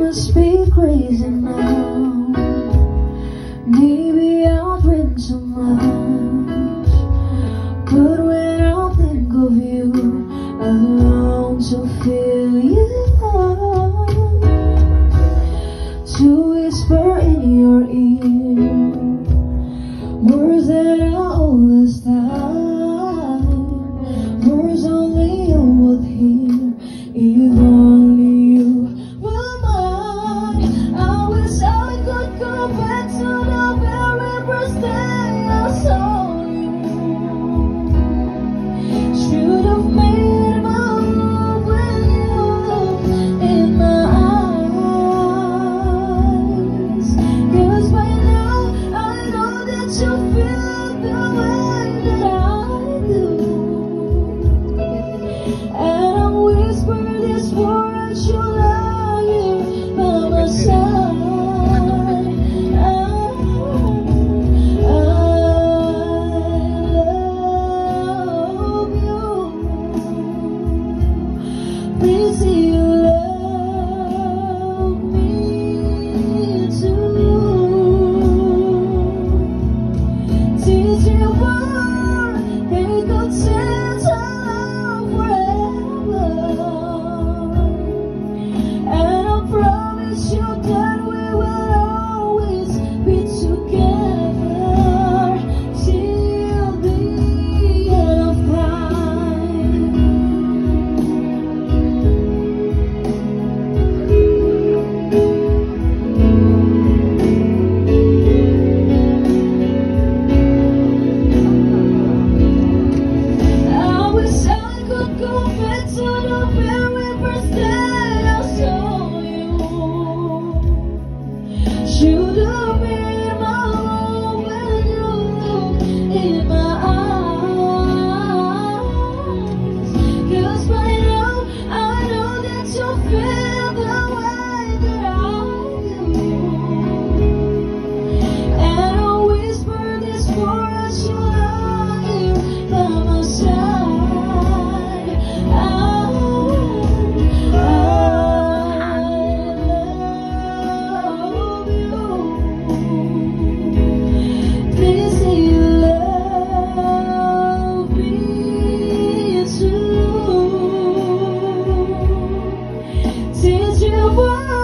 must be crazy now. Maybe I've written so much, but when I think of you, I long to feel you, to whisper in your ear words that are always time, words only you would hear if only you were mine. I wish I could go back to the very first day I saw you. Should have made my move when you looked in my eyes, 'cause by now I know that you feel the way that I do, and I whisper this words you lie here by my side. Please see you love me too. Teach you why they could sense our love forever, and I promise you that we will always be together till the end of time. I wish I could go back to the very first day I saw you. Should have been my home when you look in my eyes, 'cause by now I know that you feel the way that I do, and I whisper these words you lie here by my side. I love you. Please say you love me too. Since you were